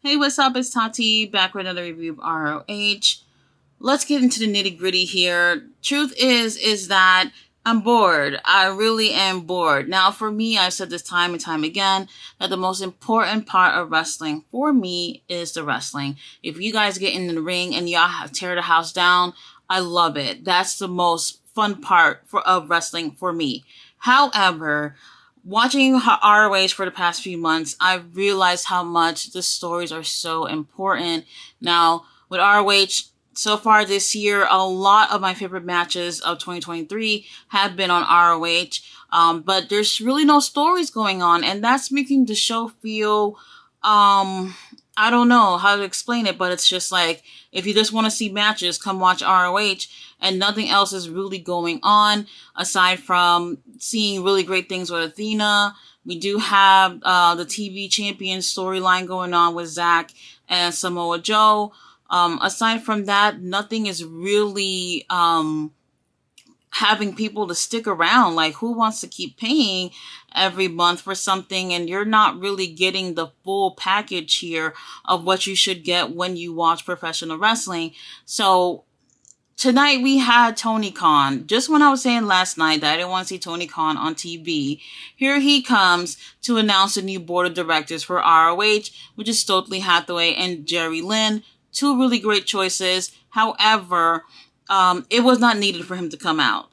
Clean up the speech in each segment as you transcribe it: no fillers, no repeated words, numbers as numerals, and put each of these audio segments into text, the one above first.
Hey, what's up? It's Tati back with another review of ROH. Let's get into the nitty gritty here. Truth is that I'm bored. I really am bored. Now, for me, I've said this time and time again that the most important part of wrestling for me is the wrestling. If you guys get in the ring and y'all tear the house down, I love it. That's the most fun part of wrestling for me. However, watching ROH for the past few months, I've realized how much the stories are so important. Now, with ROH, so far this year, a lot of my favorite matches of 2023 have been on ROH, but there's really no stories going on, and that's making the show feel, I don't know how to explain it, but it's just like, if you just want to see matches, come watch ROH, and nothing else is really going on aside from seeing really great things with Athena. We do have the TV champion storyline going on with Zack and Samoa Joe. Aside from that, nothing is really having people to stick around. Like, who wants to keep paying every month for something and you're not really getting the full package here of what you should get when you watch professional wrestling? So tonight we had Tony Khan. Just when I was saying last night that I didn't want to see Tony Khan on TV, here he comes to announce a new board of directors for ROH, which is Stokely Hathaway and Jerry Lynn. Two really great choices. However, it was not needed for him to come out.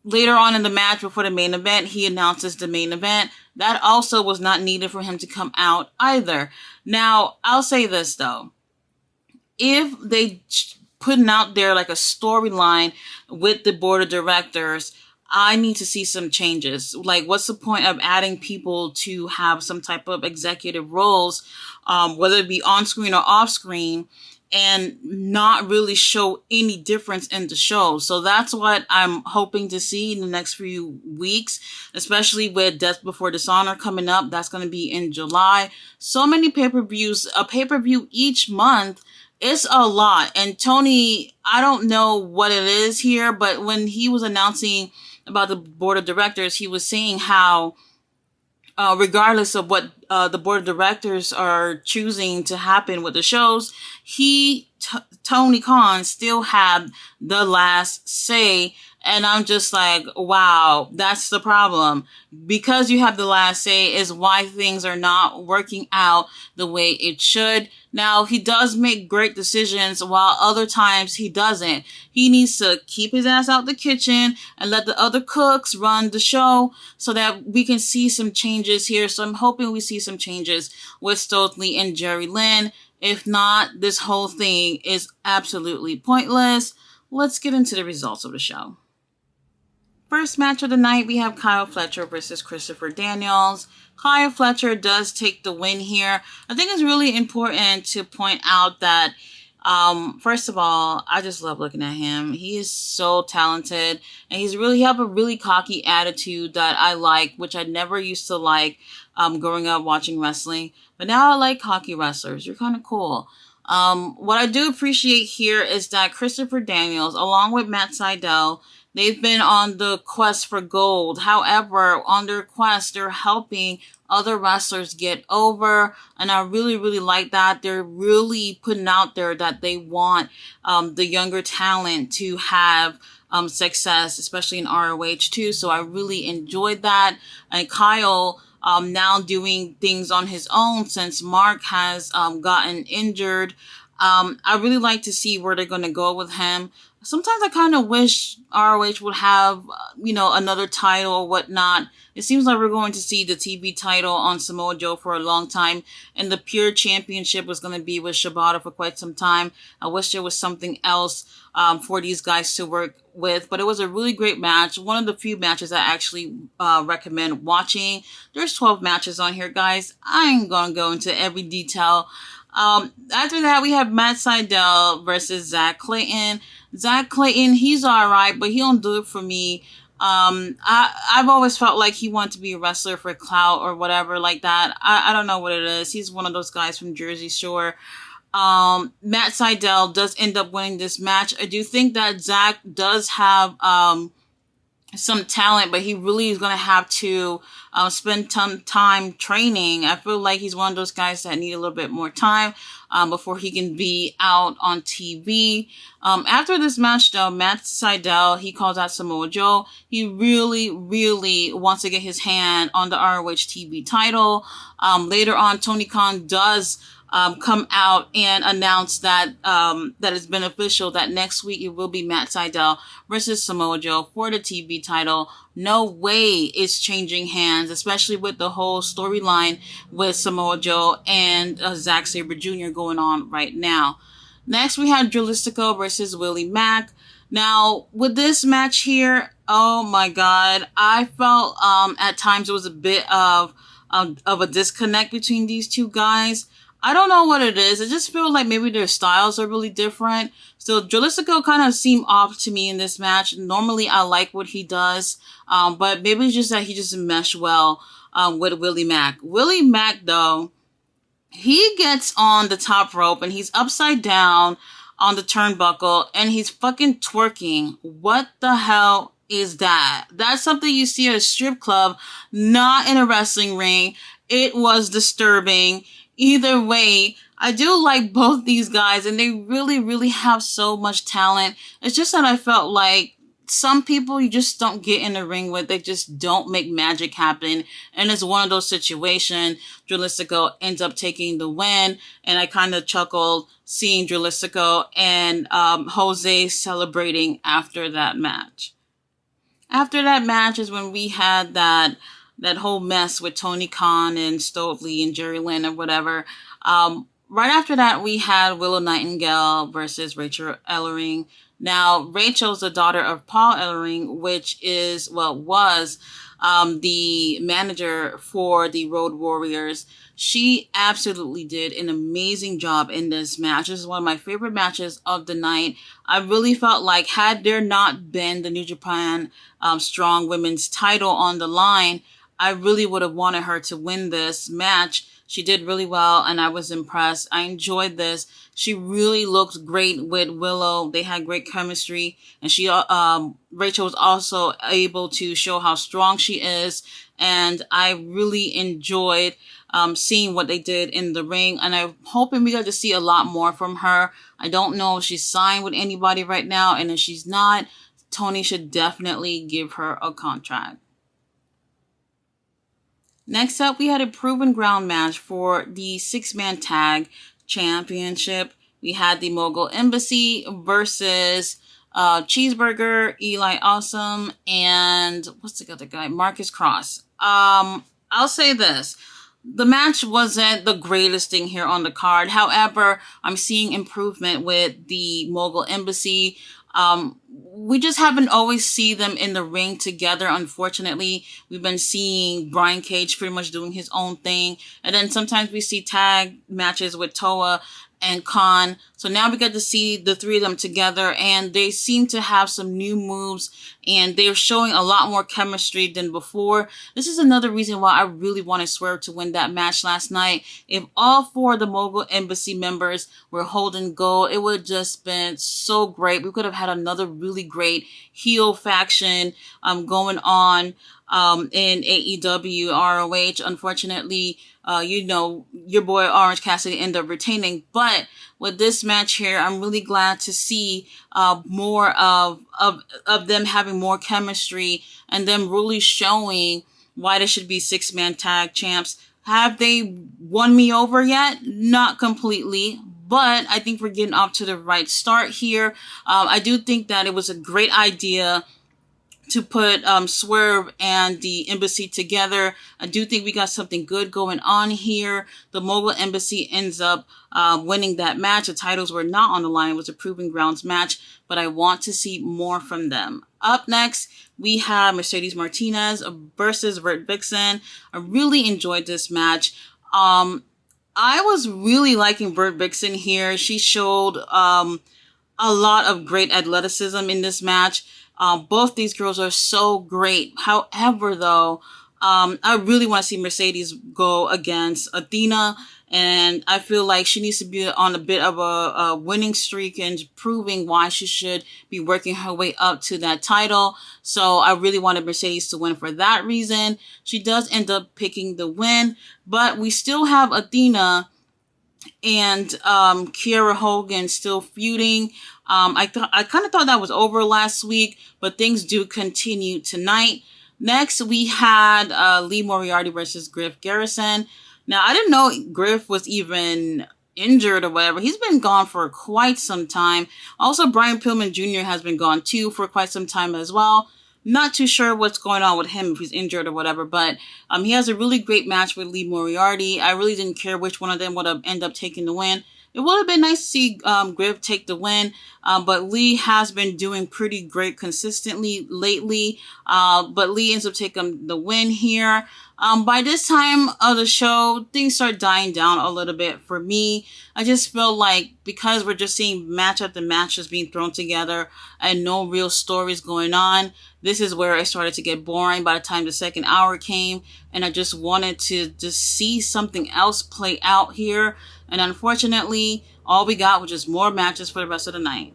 Later on in the match before the main event, he announces the main event. That also was not needed for him to come out either. Now, I'll say this though. If they putting out there like a storyline with the board of directors, I need to see some changes. Like, what's the point of adding people to have some type of executive roles, whether it be on screen or off screen, and not really show any difference in the show? So that's what I'm hoping to see in the next few weeks, especially with Death Before Dishonor coming up. That's going to be in July. So many pay-per-views, a pay-per-view each month. It's a lot. And Tony, I don't know what it is here, but when he was announcing about the board of directors, he was saying how regardless of what the board of directors are choosing to happen with the shows, Tony Khan still had the last say. And I'm just like, wow, that's the problem. Because you have the last say is why things are not working out the way it should. Now, he does make great decisions while other times he doesn't. He needs to keep his ass out the kitchen and let the other cooks run the show so that we can see some changes here. So I'm hoping we see some changes with Stokely and Jerry Lynn. If not, this whole thing is absolutely pointless. Let's get into the results of the show. First match of the night, we have Kyle Fletcher versus Christopher Daniels. Kyle Fletcher does take the win here. I think it's really important to point out that, first of all, I just love looking at him. He is so talented, and he have a really cocky attitude that I like, which I never used to like growing up watching wrestling. But now I like cocky wrestlers. You're kind of cool. What I do appreciate here is that Christopher Daniels, along with Matt Sydal, they've been on the quest for gold. However, on their quest, they're helping other wrestlers get over. And I really, really like that. They're really putting out there that they want the younger talent to have success, especially in ROH too. So I really enjoyed that. And Kyle now doing things on his own since Mark has gotten injured. I really like to see where they're going to go with him. Sometimes I kind of wish ROH would have, another title or whatnot. It seems like we're going to see the TV title on Samoa Joe for a long time, and the Pure Championship was going to be with Shibata for quite some time. I wish there was something else for these guys to work with, but it was a really great match. One of the few matches I actually recommend watching. There's 12 matches on here, guys. I ain't going to go into every detail. After that, we have Matt Sydal versus Zack Clayton. Zack Clayton, he's alright, but he don't do it for me. I've always felt like he wanted to be a wrestler for clout or whatever like that. I don't know what it is. He's one of those guys from Jersey Shore. Matt Sydal does end up winning this match. I do think that Zack does have some talent, but he really is going to have to spend some time training. I feel like he's one of those guys that need a little bit more time before he can be out on TV. After this match, though, Matt Sydal, he calls out Samoa Joe. He really, really wants to get his hand on the ROH TV title. Later on, Tony Khan does come out and announce that that it's been official that next week it will be Matt Sydal versus Samoa Joe for the TV title. No way it's changing hands, especially with the whole storyline with Samoa Joe and Zack Sabre Jr. going on right now. Next, we have Dralistico versus Willie Mack. Now, with this match here, oh my God, I felt at times it was a bit of a disconnect between these two guys. I don't know what it is. It just feels like maybe their styles are really different. So Dralistico kind of seemed off to me in this match. Normally, I like what he does, but maybe it's just that he just meshed well with Willie Mack. Willie Mack, though, he gets on the top rope and he's upside down on the turnbuckle and he's fucking twerking. What the hell is that? That's something you see at a strip club, not in a wrestling ring. It was disturbing. Either way, I do like both these guys and they really, really have so much talent. It's just that I felt like some people you just don't get in the ring with. They just don't make magic happen. And it's one of those situations. Dralistico ends up taking the win. And I kind of chuckled seeing Dralistico and Jose celebrating after that match. After that match is when we had that whole mess with Tony Khan and Stove Lee and Jerry Lynn or whatever. Right after that, we had Willow Nightingale versus Rachel Ellering. Now, Rachel's the daughter of Paul Ellering, which was the manager for the Road Warriors. She absolutely did an amazing job in this match. This is one of my favorite matches of the night. I really felt like had there not been the New Japan Strong Women's title on the line, I really would have wanted her to win this match. She did really well, and I was impressed. I enjoyed this. She really looked great with Willow. They had great chemistry, and Rachel was also able to show how strong she is, and I really enjoyed seeing what they did in the ring, and I'm hoping we get to see a lot more from her. I don't know if she's signed with anybody right now, and if she's not, Tony should definitely give her a contract. Next up, we had a proven ground match for the 6-man tag championship. We had the Mogul Embassy versus Cheeseburger, Eli Awesome, and what's the other guy? Marcus Cross. I'll say this. The match wasn't the greatest thing here on the card. However, I'm seeing improvement with the Mogul Embassy. We just haven't always see them in the ring together, unfortunately. We've been seeing Brian Cage pretty much doing his own thing. And then sometimes we see tag matches with Toa and Khan. So now we get to see the three of them together, and they seem to have some new moves, and they're showing a lot more chemistry than before. This is another reason why I really wanted Swerve to win that match last night. If all 4 of the Mogul Embassy members were holding gold, it would have just been so great. We could have had another really great heel faction going on in AEW ROH. Unfortunately, your boy Orange Cassidy ended up retaining. But with this match here, I'm really glad to see more of them having more chemistry and them really showing why they should be 6-man tag champs. Have they won me over yet? Not completely, but I think we're getting off to the right start here. I do think that it was a great idea to put Swerve and the Embassy together. I do think we got something good going on here. The Mogul Embassy ends up winning that match. The titles were not on the line. It was a Proving Grounds match, but I want to see more from them. Up next, we have Mercedes Martinez versus Vert Vixen. I really enjoyed this match. I was really liking Vert Vixen here. She showed a lot of great athleticism in this match. Both these girls are so great. However, though, I really want to see Mercedes go against Athena. And I feel like she needs to be on a bit of a winning streak and proving why she should be working her way up to that title. So I really wanted Mercedes to win for that reason. She does end up picking the win, but we still have Athena and Kiera Hogan still feuding. I kind of thought that was over last week, but things do continue tonight. Next, we had Lee Moriarty versus Griff Garrison. Now, I didn't know Griff was even injured or whatever. He's been gone for quite some time. Also, Brian Pillman Jr. has been gone too for quite some time as well. Not too sure what's going on with him, if he's injured or whatever, but he has a really great match with Lee Moriarty. I really didn't care which one of them would have ended up taking the win. It would have been nice to see Griff take the win, but Lee has been doing pretty great consistently lately. But Lee ends up taking the win here. By this time of the show, things start dying down a little bit for me. I just feel like because we're just seeing match after match just being thrown together and no real stories going on, this is where I started to get boring by the time the second hour came, and I just wanted to just see something else play out here. And unfortunately, all we got was just more matches for the rest of the night.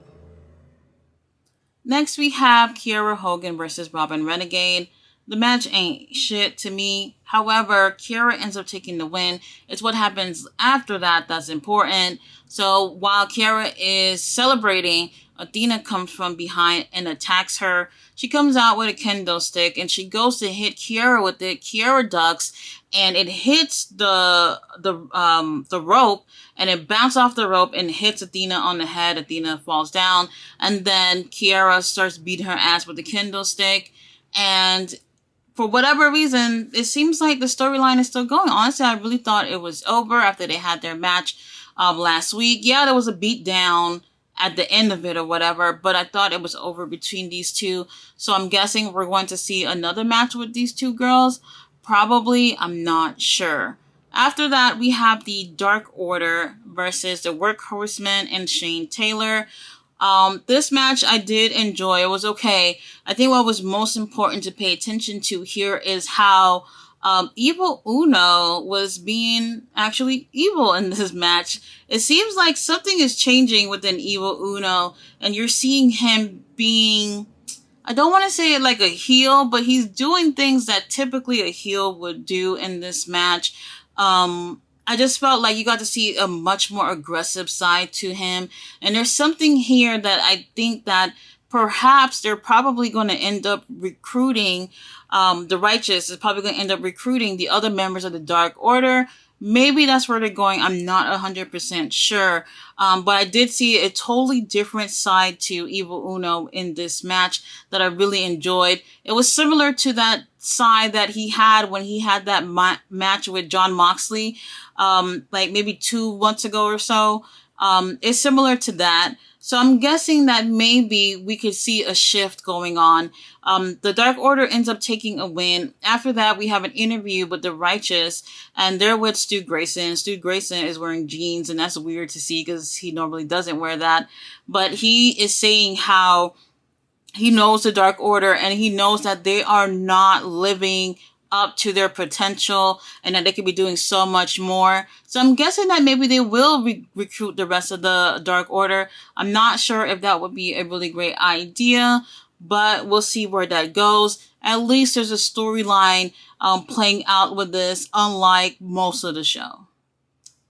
Next, we have Kiera Hogan versus Robin Renegade. The match ain't shit to me. However, Kiera ends up taking the win. It's what happens after that that's important. So while Kiera is celebrating, Athena comes from behind and attacks her. She comes out with a kendo stick and she goes to hit Kiera with it. Kiera ducks and it hits the rope, and it bounces off the rope and hits Athena on the head. Athena falls down, and then Kiera starts beating her ass with the kendo stick. And for whatever reason, it seems like the storyline is still going. Honestly, I really thought it was over after they had their match last week. Yeah, there was a beat down at the end of it or whatever, but I thought it was over between these two. So I'm guessing we're going to see another match with these two girls. Probably, I'm not sure. After that, we have the Dark Order versus the Workhorsemen and Shane Taylor. This match I did enjoy. It was okay. I think what was most important to pay attention to here is how Evil Uno was being actually evil in this match. It seems like something is changing within Evil Uno, and you're seeing him being, I don't want to say it like a heel, but he's doing things that typically a heel would do in this match. I just felt like you got to see a much more aggressive side to him. And there's something here that I think that perhaps they're probably going to end up recruiting, the Righteous is probably going to end up recruiting the other members of the Dark Order. Maybe that's where they're going. I'm not 100% sure. But I did see a totally different side to Evil Uno in this match that I really enjoyed. It was similar to that side that he had when he had that match with Jon Moxley, like maybe 2 months ago or so. It's similar to that. So I'm guessing that maybe we could see a shift going on. The Dark Order ends up taking a win. After that, we have an interview with the Righteous, and they're with Stu Grayson. Stu Grayson is wearing jeans, and that's weird to see because he normally doesn't wear that. But he is saying how he knows the Dark Order, and he knows that they are not living up to their potential and that they could be doing so much more. So I'm guessing that maybe they will recruit the rest of the Dark Order. I'm not sure if that would be a really great idea, but we'll see where that goes. At least there's a storyline playing out with this, unlike most of the show.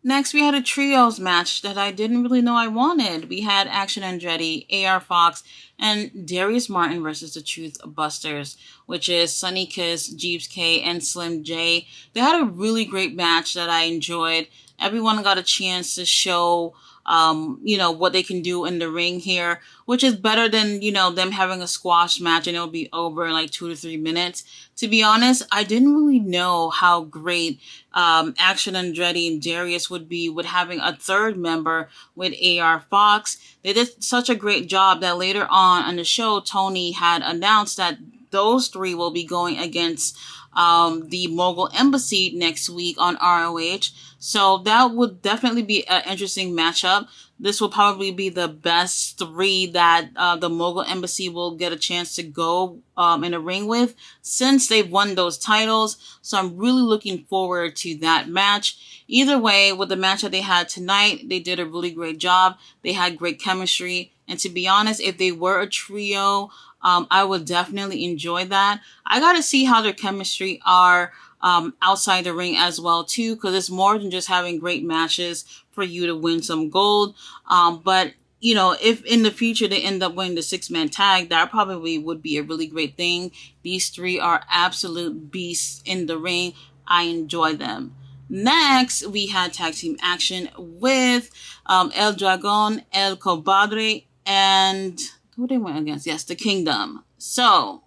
Next, we had a trios match that I didn't really know I wanted. We had Action Andretti, AR Fox, and Darius Martin versus the Truth Busters, which is Sonny Kiss, Jeeves K, and Slim J. They had a really great match that I enjoyed. Everyone got a chance to show what they can do in the ring here, which is better than, them having a squash match and it'll be over in like 2 to 3 minutes. To be honest, I didn't really know how great Action Andretti and Darius would be with having a third member with AR Fox. They did such a great job that later on the show, Tony had announced that those three will be going against the Mogul Embassy next week on ROH. So that would definitely be an interesting matchup. This will probably be the best three that the Mogul Embassy will get a chance to go in a ring with, since they've won those titles. So I'm really looking forward to that match. Either way, with the match that they had tonight, they did a really great job. They had great chemistry. And to be honest, if they were a trio, I would definitely enjoy that. I got to see how their chemistry are outside the ring as well too, because it's more than just having great matches for you to win some gold. But you know, if in the future they end up winning the 6-man tag, that probably would be a really great thing. These three are absolute beasts in the ring. I enjoy them. Next, we had tag team action with El Dragon, El Comadre, and who they went against? Yes, the Kingdom. So,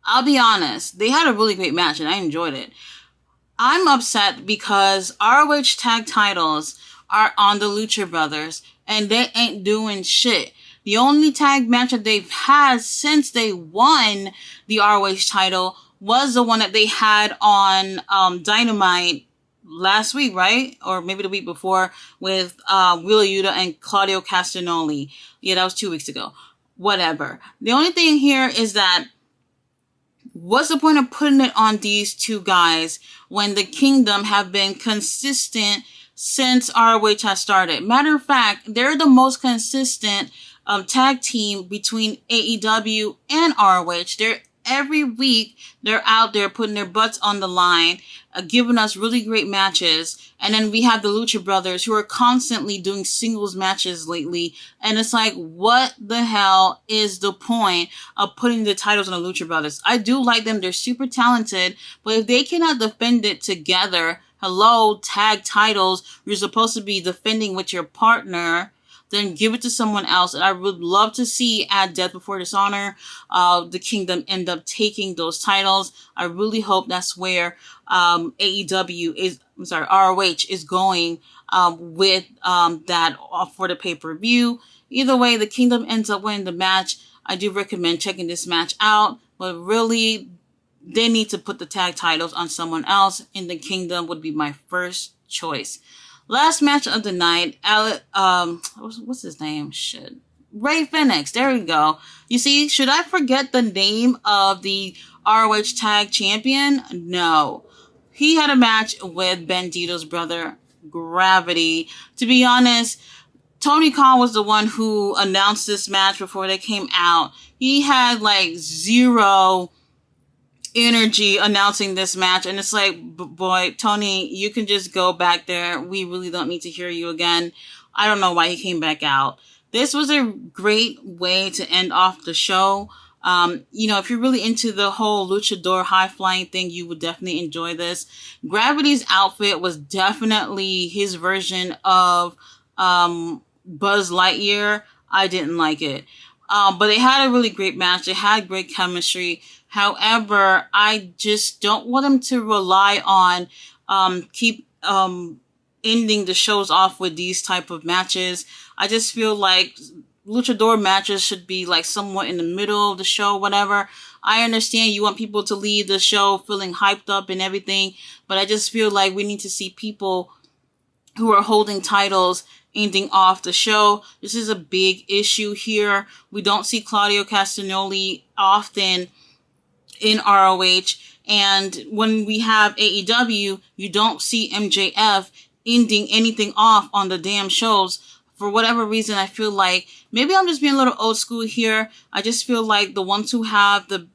I'll be honest, they had a really great match and I enjoyed it. I'm upset because ROH tag titles are on the Lucha Brothers and they ain't doing shit. The only tag match that they've had since they won the ROH title was the one that they had on Dynamite last week, right? Or maybe the week before with Wheeler Yuta and Claudio Castagnoli. Yeah, that was 2 weeks ago. Whatever. The only thing here is that what's the point of putting it on these two guys when the Kingdom have been consistent since ROH has started? Matter of fact, they're the most consistent tag team between AEW and ROH. Every week, they're out there putting their butts on the line, giving us really great matches. And then we have the Lucha Brothers who are constantly doing singles matches lately. And it's like, what the hell is the point of putting the titles on the Lucha Brothers? I do like them. They're super talented. But if they cannot defend it together, hello, tag titles, you're supposed to be defending with your partner, then give it to someone else. And I would love to see at Death Before Dishonor, the Kingdom end up taking those titles. I really hope that's where ROH is going with that for the pay-per-view. Either way, the Kingdom ends up winning the match. I do recommend checking this match out, but really, they need to put the tag titles on someone else, and the Kingdom would be my first choice. Last match of the night, what's his name? Shit. Ray Phoenix. There we go. You see, should I forget the name of the ROH Tag Champion? No. He had a match with Bandito's brother, Gravity. To be honest, Tony Khan was the one who announced this match before they came out. He had like zero energy announcing this match, and it's like, boy, Tony, you can just go back there. We really don't need to hear you again. I don't know why he came back out. This was a great way to end off the show. You know, if you're really into the whole luchador high-flying thing, you would definitely enjoy this. Gravity's outfit was definitely his version of Buzz Lightyear. I didn't like it. But they had a really great match. They had great chemistry. However, I just don't want them to rely on keep ending the shows off with these type of matches. I just feel like luchador matches should be like somewhat in the middle of the show, whatever. I understand you want people to leave the show feeling hyped up and everything, but I just feel like we need to see people who are holding titles ending off the show. This is a big issue here. We don't see Claudio Castagnoli often in ROH, and when we have AEW, you don't see MJF ending anything off on the damn shows. For whatever reason, I feel like maybe I'm just being a little old school here. I just feel like the ones who have the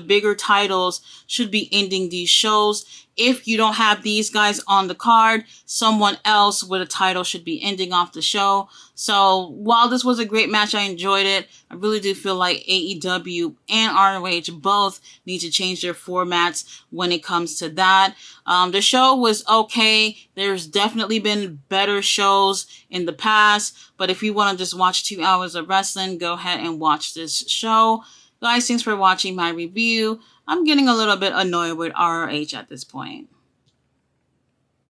bigger titles should be ending these shows. If you don't have these guys on the card, someone else with a title should be ending off the show. So while this was a great match, I enjoyed it. I really do feel like AEW and ROH both need to change their formats when it comes to that. The show was okay. There's definitely been better shows in the past, but if you want to just watch 2 hours of wrestling, go ahead and watch this show. Guys, thanks for watching my review. I'm getting a little bit annoyed with ROH at this point.